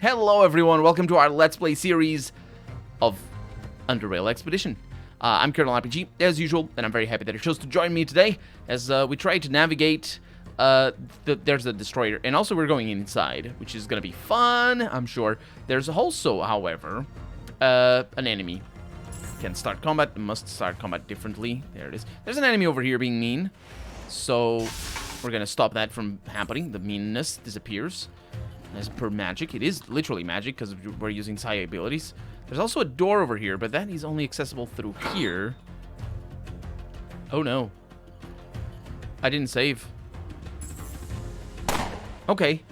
Hello everyone, welcome to our Let's Play series of Underrail Expedition. I'm Colonel RPG, as usual, and I'm very happy that you chose to join me today as we try to navigate, there's a destroyer, and also we're going inside, which is going to be fun, I'm sure. There's also, however, an enemy. Can start combat, must start combat differently. There it is. There's an enemy over here being mean, so we're going to stop that from happening. The meanness disappears. As per magic, it is literally magic because we're using psi abilities. There's also a door over here, but that is only accessible through here. Oh no. I didn't save. Okay.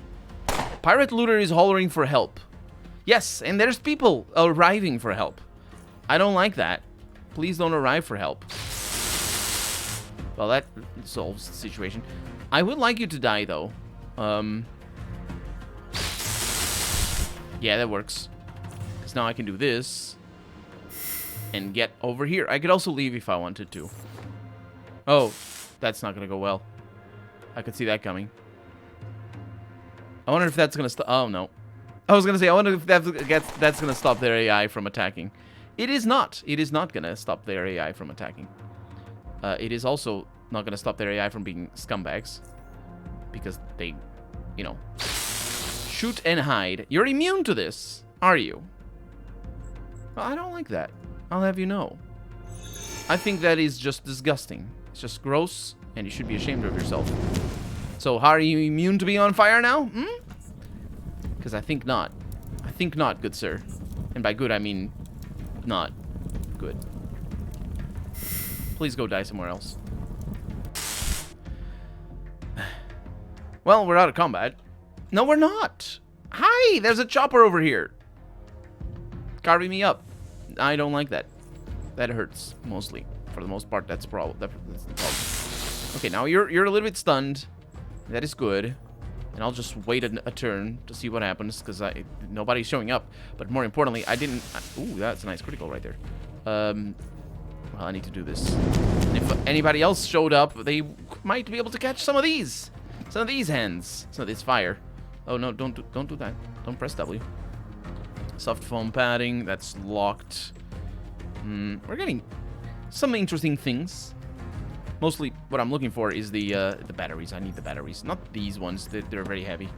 Pirate looter is hollering for help. Yes, and there's people arriving for help. I don't like that. Please don't arrive for help. Well, that solves the situation. I would like you to die, though. Yeah, that works. Because now I can do this. And get over here. I could also leave if I wanted to. Oh, that's not going to go well. I could see that coming. I wonder if that's going to stop. Oh, no. I was going to say, I wonder if that's going to stop their AI from attacking. It is not. It is not going to stop their AI from attacking. It is also not going to stop their AI from being scumbags. Because they, you know... Shoot and hide. You're immune to this, are you? Well, I don't like that. I'll have you know. I think that is just disgusting. It's just gross, and you should be ashamed of yourself. So, how are you immune to being on fire now? Hmm? Because I think not. I think not, good sir. And by good, I mean not good. Please go die somewhere else. Well, we're out of combat. No, we're not. Hi, there's a chopper over here. Carving me up. I don't like that. That hurts, mostly. For the most part, that's the problem. Okay, now you're a little bit stunned. That is good. And I'll just wait a turn to see what happens, because nobody's showing up. But more importantly, I didn't... Ooh, that's a nice critical right there. Well, I need to do this. And if anybody else showed up, they might be able to catch some of these. Some of these hands. Some of this fire. Oh no, don't do that. Don't press W. Soft foam padding, that's locked. We're getting some interesting things. Mostly what I'm looking for is the batteries. I need the batteries. Not these ones, they're very heavy.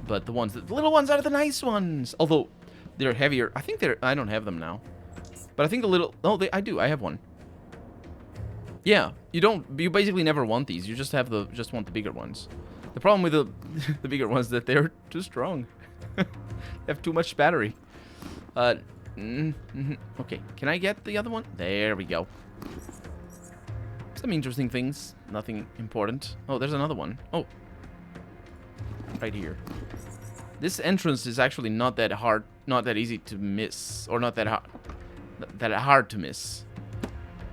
But the little ones are the nice ones. Although they're heavier. I think I don't have them now. But I think the little, I do, I have one. Yeah, you basically never want these. You just want the bigger ones. The problem with the bigger ones is that they're too strong. They have too much battery. Okay, can I get the other one? There we go. Some interesting things. Nothing important. Oh, there's another one. Oh. Right here. This entrance is actually not that hard, not that easy to miss. Or not that hard to miss.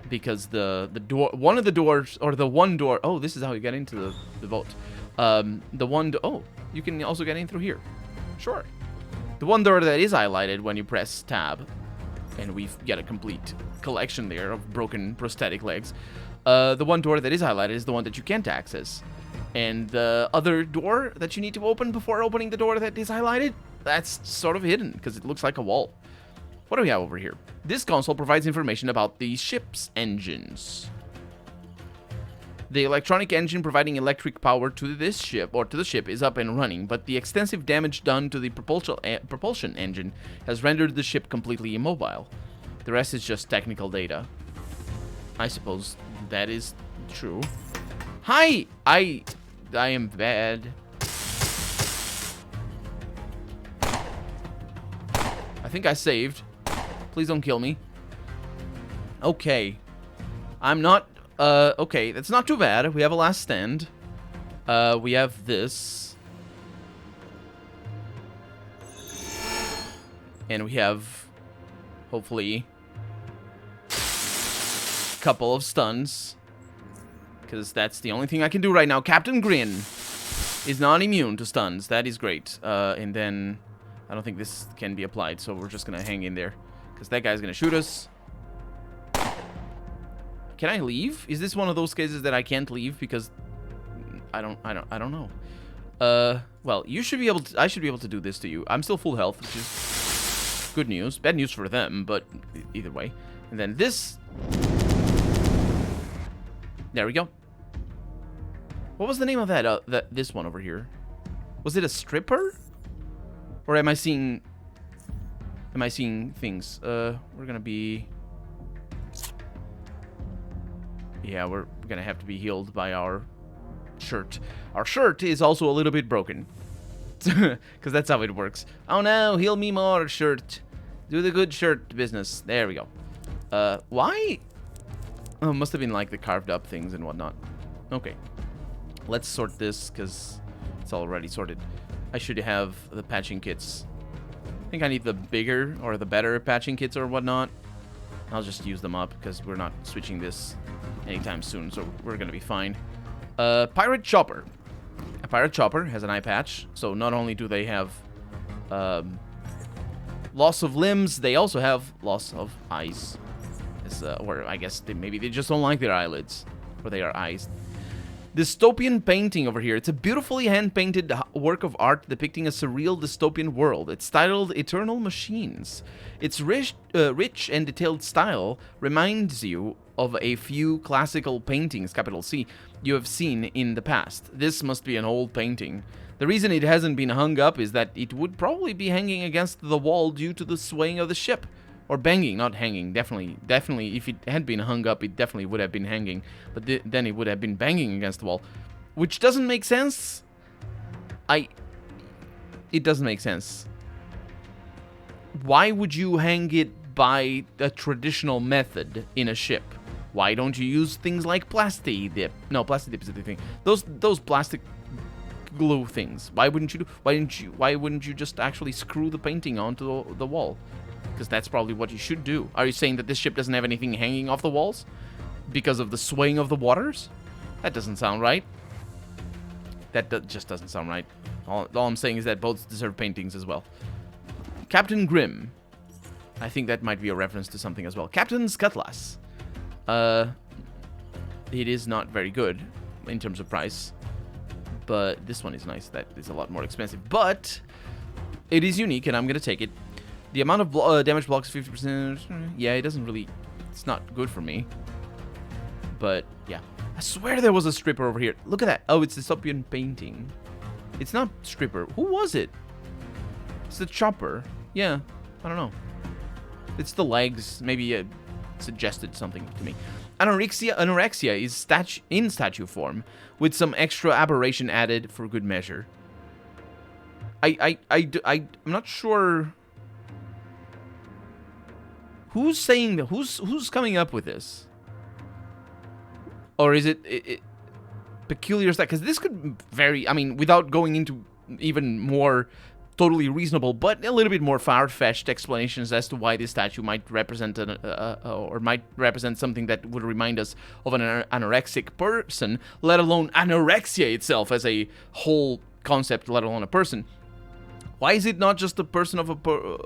Because the door, one of the doors, or the one door, oh, this is how you get into the vault. You can also get in through here. Sure. The one door that is highlighted when you press tab, and we get a complete collection there of broken prosthetic legs. The one door that is highlighted is the one that you can't access. And the other door that you need to open before opening the door that is highlighted, that's sort of hidden because it looks like a wall. What do we have over here? This console provides information about the ship's engines. The electronic engine providing electric power to this ship, or to the ship, is up and running, but the extensive damage done to the propulsion engine has rendered the ship completely immobile. The rest is just technical data. I suppose that is true. Hi! I am bad. I think I saved. Please don't kill me. Okay. I'm not... okay, that's not too bad. We have a last stand. We have this. And we have, hopefully, a couple of stuns. Because that's the only thing I can do right now. Captain Grin is not immune to stuns. That is great. And then, I don't think this can be applied, so we're just going to hang in there. Because that guy's going to shoot us. Can I leave? Is this one of those cases that I can't leave because I don't know. Well, you should be able to... I should be able to do this to you. I'm still full health, which is good news. Bad news for them, but either way. And then this... There we go. What was the name of that, this one over here? Was it a stripper? Or am I seeing... Am I seeing things? We're gonna be... Yeah, we're gonna have to be healed by our shirt. Our shirt is also a little bit broken. Because that's how it works. Oh no, heal me more, shirt. Do the good shirt business. There we go. Why? Oh, must have been like the carved up things and whatnot. Okay. Let's sort this, because it's already sorted. I should have the patching kits. I think I need the bigger or the better patching kits or whatnot. I'll just use them up, because we're not switching this anytime soon, so we're going to be fine. Pirate Chopper. A Pirate Chopper has an eye patch, so not only do they have loss of limbs, they also have loss of eyes. Or I guess maybe they just don't like their eyelids, or they are eyes. Dystopian painting over here. It's a beautifully hand-painted work of art depicting a surreal dystopian world. It's titled Eternal Machines. Its rich and detailed style reminds you of a few classical paintings, capital C, you have seen in the past. This must be an old painting. The reason it hasn't been hung up is that it would probably be hanging against the wall due to the swaying of the ship. Or banging, not hanging. Definitely, if it had been hung up, it definitely would have been hanging. But then it would have been banging against the wall. Which doesn't make sense. It doesn't make sense. Why would you hang it by a traditional method in a ship? Why don't you use things like plasti-dip? No, plasti-dip is the thing. Those plastic glue things. Why wouldn't you do? Why wouldn't you just actually screw the painting onto the wall? Because that's probably what you should do. Are you saying that this ship doesn't have anything hanging off the walls? Because of the swaying of the waters? That doesn't sound right. That just doesn't sound right. All I'm saying is that boats deserve paintings as well. Captain Grimm. I think that might be a reference to something as well. Captain's Cutlass. It is not very good in terms of price. But this one is nice. That is a lot more expensive. But it is unique, and I'm going to take it. The amount of damage blocks 50%. Yeah, it doesn't really... It's not good for me. But, yeah. I swear there was a stripper over here. Look at that. Oh, it's dystopian painting. It's not stripper. Who was it? It's the chopper. Yeah. I don't know. It's the legs. Maybe it suggested something to me. Anorexia is in statue form, with some extra aberration added for good measure. I'm not sure... Who's saying that? Who's coming up with this? Or is it peculiar stuff? Because this could vary. I mean, without going into even more totally reasonable, but a little bit more far-fetched explanations as to why this statue might represent or might represent something that would remind us of an anorexic person, let alone anorexia itself as a whole concept, let alone a person. Why is it not just the person of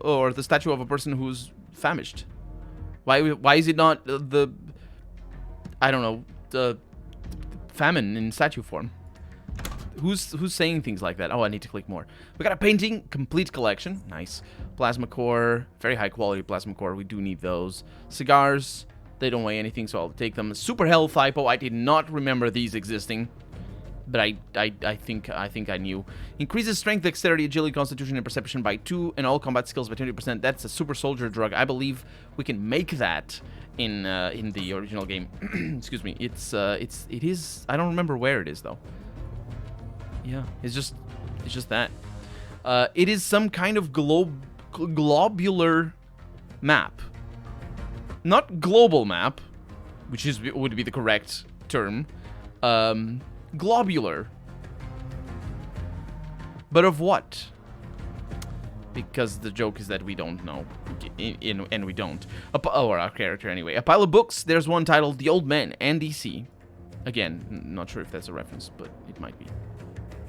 or the statue of a person who's famished? Why is it not the I don't know, the famine in statue form? Who's saying things like that? Oh, I need to click more. We got a painting, complete collection. Nice. Plasma core, very high quality plasma core. We do need those. Cigars, they don't weigh anything, so I'll take them. Super health hypo. I did not remember these existing, but I think I knew. Increases strength, dexterity, agility, constitution, and perception by 2, and all combat skills by 20%. That's a super soldier drug. I believe we can make that in the original game. Excuse me. It is. I don't remember where it is though. Yeah, it's just that. It is some kind of globular map. Not global map, which would be the correct term. Globular. But of what? Because the joke is that we don't know. And we don't. Or our character anyway. A pile of books. There's one titled The Old Man and DC. Again, not sure if that's a reference, but it might be.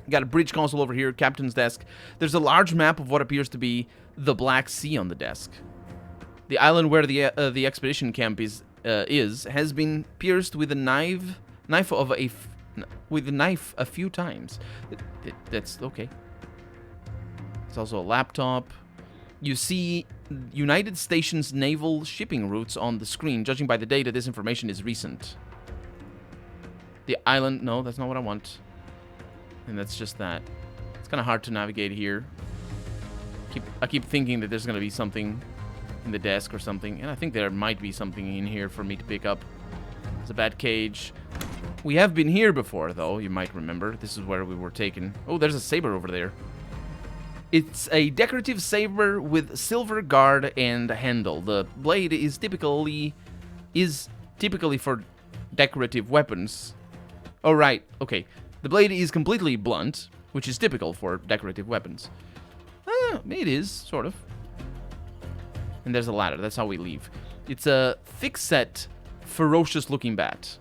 Got a bridge console over here, captain's desk. There's a large map of what appears to be the Black Sea on the desk. The island where the expedition camp is has been pierced with a knife of a with the knife a few times. That's okay. It's also a laptop. You see United Stations naval shipping routes on the screen. Judging by the data, this information is recent. The island... No, that's not what I want. And that's just that. It's kind of hard to navigate here. I keep thinking that there's going to be something in the desk or something. And I think there might be something in here for me to pick up. It's a bat cage. We have been here before, though, you might remember. This is where we were taken. Oh, there's a saber over there. It's a decorative saber with silver guard and handle. The blade is typically for decorative weapons. Oh, right. Okay. The blade is completely blunt, which is typical for decorative weapons. It is, sort of. And there's a ladder. That's how we leave. It's a thick-set, ferocious-looking bat.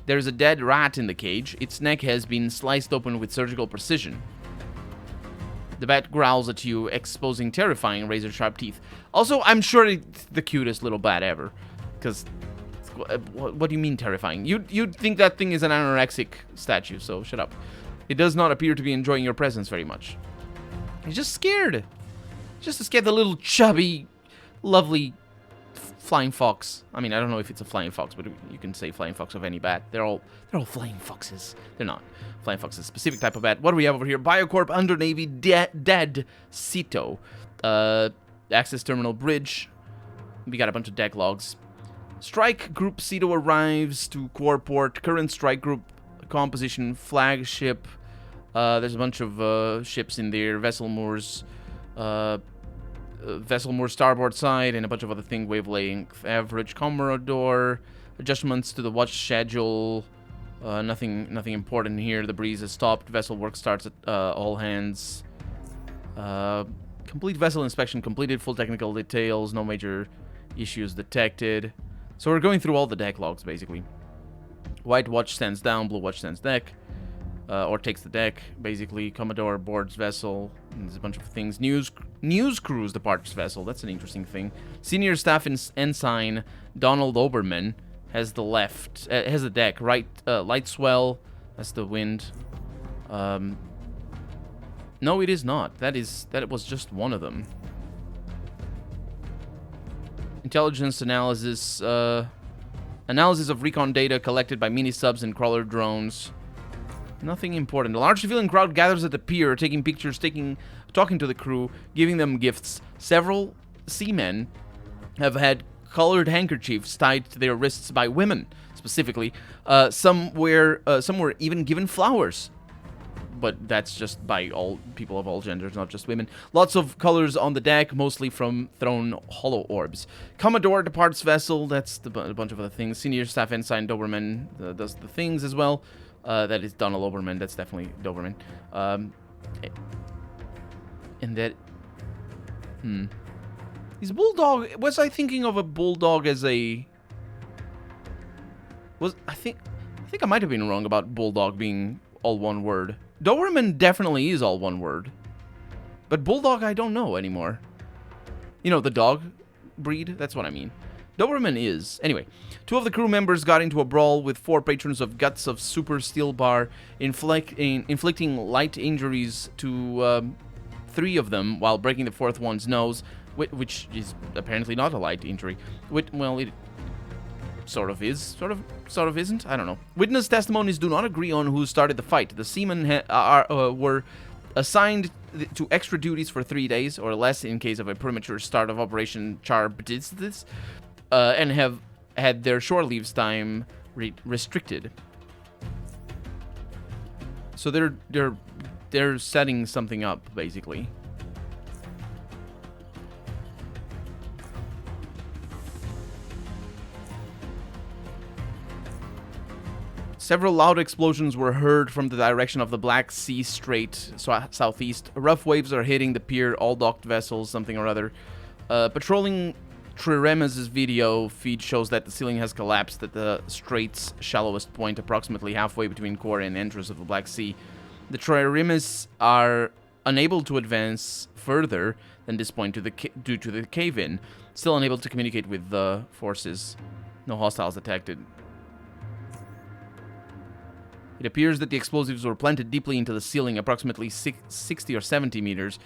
There's a dead rat in the cage. Its neck has been sliced open with surgical precision. The bat growls at you, exposing terrifying razor-sharp teeth. Also, I'm sure it's the cutest little bat ever. Because, what do you mean terrifying? You'd think that thing is an anorexic statue, so shut up. It does not appear to be enjoying your presence very much. He's just scared. Just to scare the little chubby, lovely flying fox. I mean, I don't know if it's a flying fox, but you can say flying fox of any bat. They're all flying foxes. They're not. Flying fox is a specific type of bat. What do we have over here? Biocorp Under Navy Dead Cito. Access Terminal Bridge. We got a bunch of deck logs. Strike Group Cito arrives to core port. Current Strike Group composition flagship. There's a bunch of ships in there. Vessel Moors. Vessel Moors starboard side and a bunch of other things. Wavelength. Average Commodore. Adjustments to the watch schedule. Nothing important here. The breeze has stopped. Vessel work starts at all hands. Complete vessel inspection completed. Full technical details. No major issues detected. So we're going through all the deck logs, basically. White watch stands down. Blue watch stands deck. Or takes the deck, basically. Commodore boards vessel. There's a bunch of things. News crews departs vessel. That's an interesting thing. Senior staff ensign Donald Oberman has the left. Has the deck. Right. Light swell. That's the wind. No, it is not. That was just one of them. Intelligence analysis. Analysis of recon data collected by mini-subs and crawler drones. Nothing important. A large civilian crowd gathers at the pier, taking pictures, talking to the crew, giving them gifts. Several seamen have had colored handkerchiefs tied to their wrists by women, specifically. Some were even given flowers. But that's just by all people of all genders, not just women. Lots of colors on the deck, mostly from thrown hollow orbs. Commodore departs vessel. That's a bunch of other things. Senior staff ensign Doberman does the things as well. That is Donald Oberman. That's definitely Doberman. And that... Is Bulldog... Was I thinking of a Bulldog as a... I think I might have been wrong about Bulldog being all one word. Doberman definitely is all one word. But Bulldog, I don't know anymore. You know, the dog breed? That's what I mean. Doberman is. Anyway, 2 of the crew members got into a brawl with 4 patrons of Guts of Super Steel Bar, inflicting light injuries to 3 of them while breaking the 4th one's nose, which is apparently not a light injury. Well, it sort of is, sort of isn't. I don't know. Witness testimonies do not agree on who started the fight. The seamen were assigned to extra duties for 3 days or less in case of a premature start of Operation Charbdis, and have had their shore leaves time restricted. So they're setting something up, basically. Several loud explosions were heard from the direction of the Black Sea Strait, southeast. Rough waves are hitting the pier, all docked vessels, something or other. Patrolling Triremes' video feed shows that the ceiling has collapsed at the strait's shallowest point, approximately halfway between core and entrance of the Black Sea. The Triremes are unable to advance further than this point due to the cave-in, still unable to communicate with the forces. No hostiles detected. It appears that the explosives were planted deeply into the ceiling, approximately 60 or 70 meters,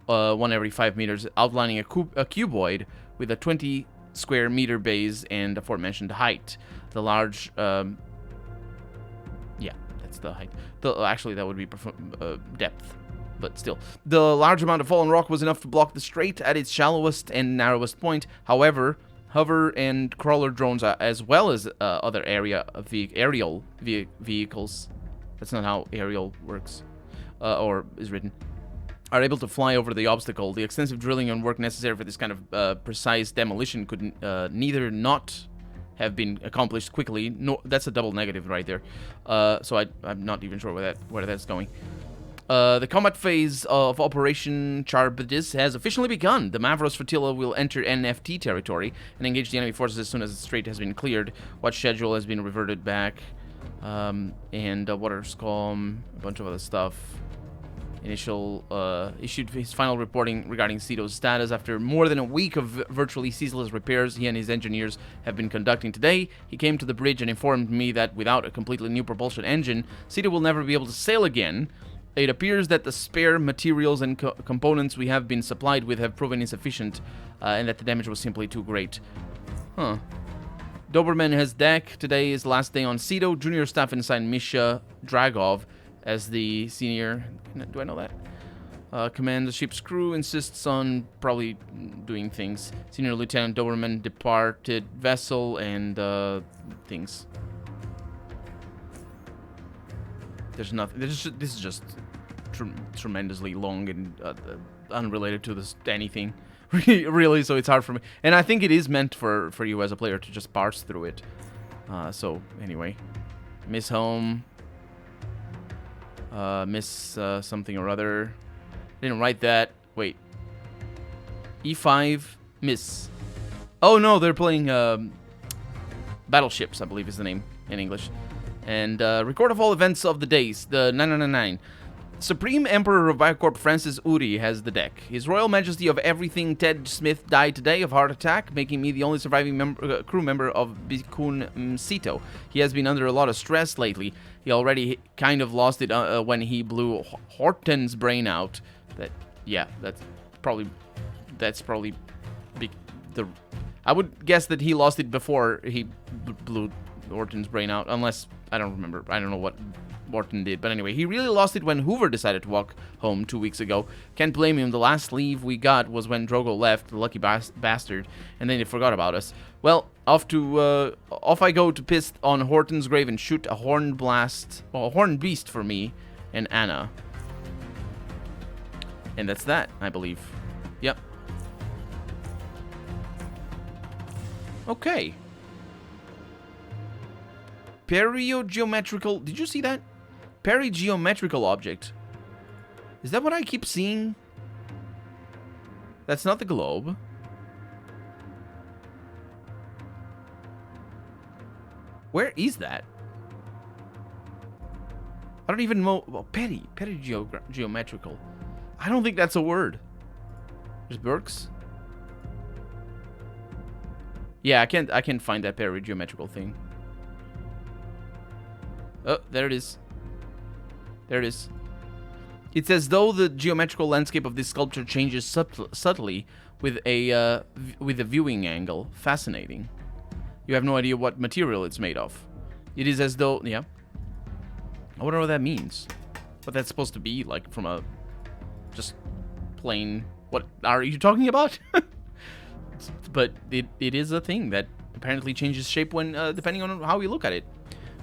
one every 5 meters, outlining a cuboid with a 20 square meter base and aforementioned height. The large, yeah, that's the height. Actually, that would be depth, but still. The large amount of fallen rock was enough to block the strait at its shallowest and narrowest point. However, hover and crawler drones, as well as other aerial vehicles, that's not how aerial works, or is written, are able to fly over the obstacle. The extensive drilling and work necessary for this kind of precise demolition could neither not have been accomplished quickly, nor that's a double negative right there. So I'm not even sure where that's going. The combat phase of Operation Charbadis has officially begun. The Mavros flotilla will enter NFT territory and engage the enemy forces as soon as the strait has been cleared. Watch schedule has been reverted back, and water scum, a bunch of other stuff. Issued his final reporting regarding Cito's status after more than a week of virtually ceaseless repairs he and his engineers have been conducting. Today, he came to the bridge and informed me that without a completely new propulsion engine, Cito will never be able to sail again. It appears that the spare materials and components we have been supplied with have proven insufficient, and that the damage was simply too great. Huh. Doberman has deck. Today is last day on Cito. Junior staff assigned Misha Dragov as the senior. Do I know that? Command the ship's crew, insists on probably doing things. Senior Lieutenant Doberman departed vessel and things. There's nothing. This is just tremendously long and unrelated to anything, really. So it's hard for me, and I think it is meant for you as a player to just parse through it. So anyway, Miss Home, Miss something or other. I didn't write that. Wait. E5 Miss. Oh no, they're playing Battleships, I believe is the name in English. And record of all events of the days, the 999. Supreme Emperor of Biocorp Francis Uri has the deck. His Royal Majesty of Everything Ted Smith died today of heart attack, making me the only surviving crew member of Bikun Cito. He has been under a lot of stress lately. He already kind of lost it when he blew Horton's brain out. That's probably I would guess that he lost it before he blew Horton's brain out, unless I don't remember. I don't know what Horton did, but anyway, he really lost it when Hoover decided to walk home 2 weeks ago. Can't blame him. The last leave we got was when Drogo left, the lucky bastard, and then he forgot about us. Well, off I go to piss on Horton's grave and shoot a horn beast for me and Anna. And that's that, I believe. Yep. Okay. Periogeometrical. Did you see that? Perigeometrical object. Is that what I keep seeing? That's not the globe. Where is that? I don't even know. Well, perigeometrical. I don't think that's a word. There's Burks. Yeah, I can't find that perigeometrical thing. Oh, there it is. There it is. It's as though the geometrical landscape of this sculpture changes subtly with a viewing angle. Fascinating. You have no idea what material it's made of. It is as though, yeah. I wonder what that means. What that's supposed to be, like, from a just plain. What are you talking about? But it is a thing that apparently changes shape when depending on how you look at it,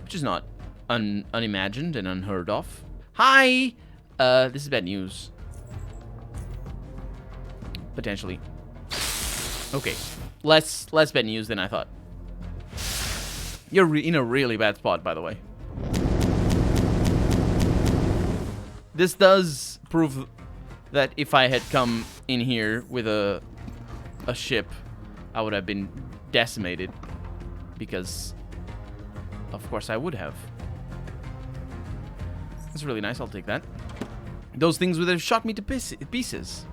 which is not unimagined and unheard of. Hi! This is bad news. Potentially. Okay. Less bad news than I thought. You're in a really bad spot, by the way. This does prove that if I had come in here with a ship, I would have been decimated. Because, of course, I would have. That's really nice. I'll take that. Those things would have shot me to pieces.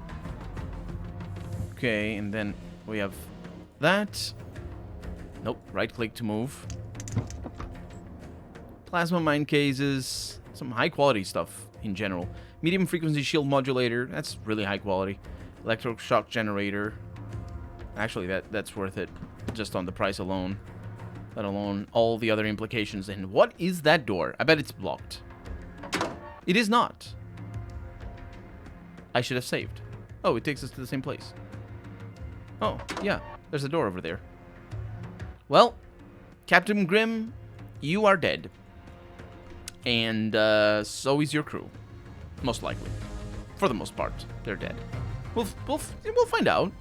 Okay, and then we have that. Nope. Right click to move. Plasma mine cases. Some high quality stuff in general. Medium frequency shield modulator. That's really high quality. Electroshock generator. Actually, that's worth it. Just on the price alone. Let alone all the other implications. And what is that door? I bet it's blocked. It is not. I should have saved. Oh, it takes us to the same place. Oh, yeah. There's a door over there. Well, Captain Grimm, you are dead. And so is your crew. Most likely. For the most part, they're dead. We'll find out.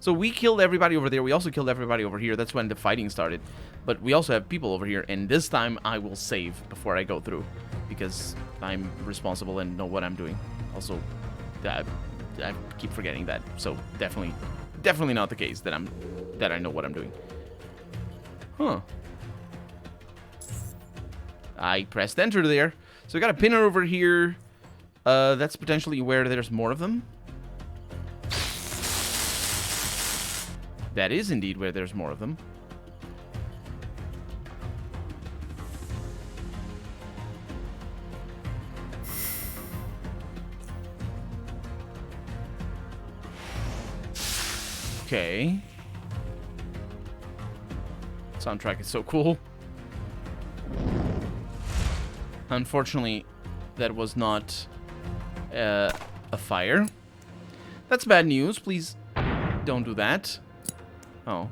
So we killed everybody over there. We also killed everybody over here. That's when the fighting started. But we also have people over here. And this time I will save before I go through. Because I'm responsible and know what I'm doing. Also, I keep forgetting that. So definitely not the case that I know what I'm doing. Huh. I pressed enter there. So we got a pinner over here. That's potentially where there's more of them. That is indeed where there's more of them. Okay. Soundtrack is so cool. Unfortunately, that was not a fire. That's bad news. Please don't do that. Oh.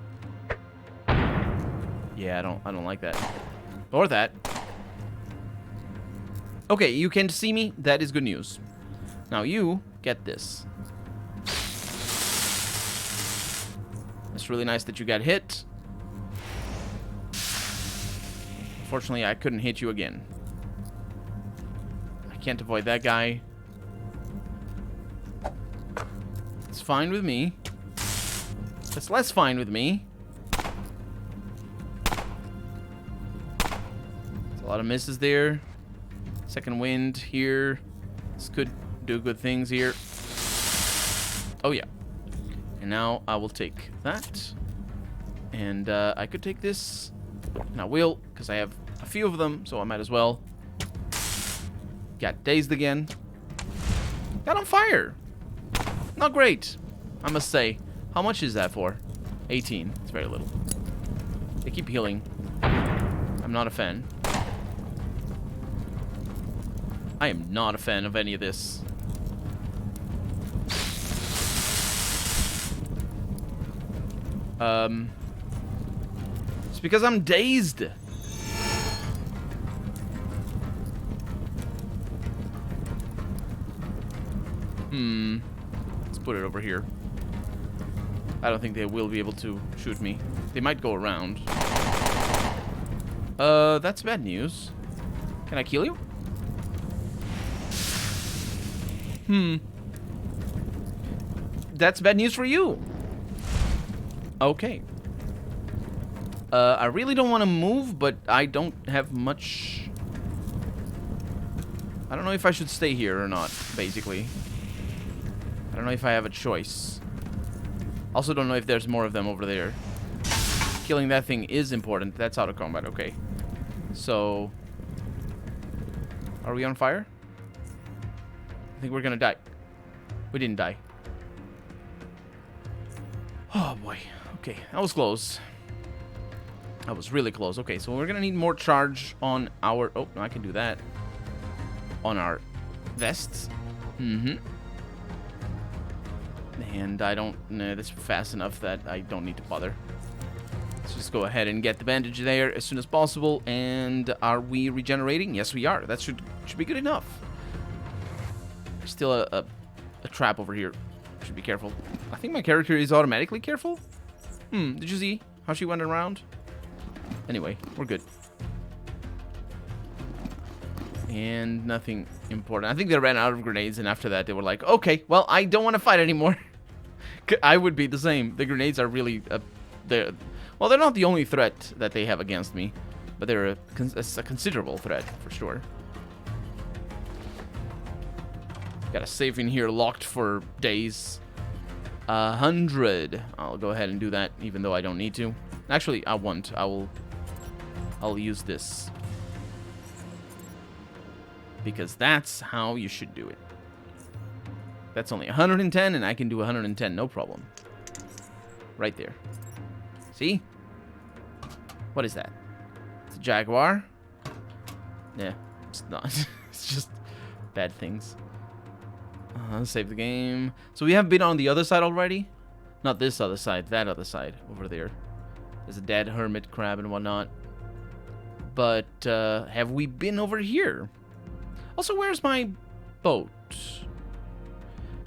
Yeah, I don't like that. Or that. Okay, you can see me. That is good news. Now you get this. It's really nice that you got hit. Unfortunately, I couldn't hit you again. I can't avoid that guy. It's fine with me. It's less fine with me. There's a lot of misses there. Second wind here. This could do good things here. Oh, yeah. And now I will take that. And I could take this. And I will, because I have a few of them, so I might as well. Got dazed again. Got on fire. Not great, I must say. How much is that for? 18. It's very little. They keep healing. I'm not a fan. I am not a fan of any of this. It's because I'm dazed. Let's put it over here. I don't think they will be able to shoot me. They might go around. That's bad news. Can I kill you? That's bad news for you. Okay. I really don't want to move, but I don't have much... I don't know if I should stay here or not, basically. I don't know if I have a choice. Also don't know if there's more of them over there. Killing that thing is important. That's out of combat, okay. So... Are we on fire? I think we're gonna die. We didn't die. Oh boy. Okay, that was close. That was really close. Okay, so we're gonna need more charge on our... Oh, no, I can do that. On our vests. And I don't... Nah, that's fast enough that I don't need to bother. Let's just go ahead and get the bandage there as soon as possible. And are we regenerating? Yes, we are. That should be good enough. There's still a trap over here. Should be careful. I think my character is automatically careful. Did you see how she went around? Anyway, we're good. And nothing important. I think they ran out of grenades, and after that they were like, okay, well, I don't want to fight anymore. I would be the same. The grenades are really... they're not the only threat that they have against me, but they're a considerable threat, for sure. Got a safe in here locked for days. 100. I'll go ahead and do that, even though I don't need to. Actually, I won't. I'll use this. Because that's how you should do it. That's only 110, and I can do 110, no problem. Right there. See? What is that? It's a Jaguar? Yeah, it's not. It's just bad things. Save the game. So we have been on the other side already? Not this other side, that other side over there. There's a dead hermit crab and whatnot. But have we been over here? Also, where's my boat?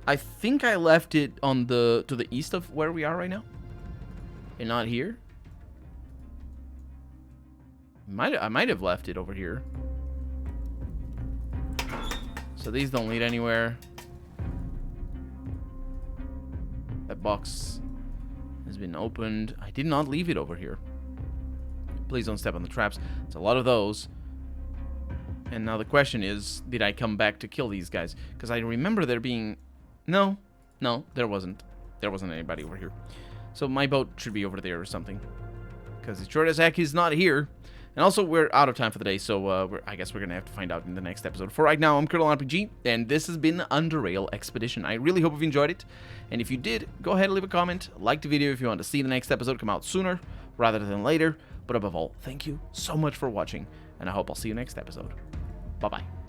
I think I left it on to the east of where we are right now. And not here. I might have left it over here. So these don't lead anywhere. That box has been opened. I did not leave it over here. Please don't step on the traps. It's a lot of those. And now the question is, did I come back to kill these guys? Because I remember there being... No, there wasn't. There wasn't anybody over here. So my boat should be over there or something. Because it sure as heck is not here. And also, we're out of time for the day, so I guess we're going to have to find out in the next episode. For right now, I'm Colonel RPG, and this has been Underrail Expedition. I really hope you've enjoyed it. And if you did, go ahead and leave a comment. Like the video if you want to see the next episode come out sooner rather than later. But above all, thank you so much for watching, and I hope I'll see you next episode. Bye-bye.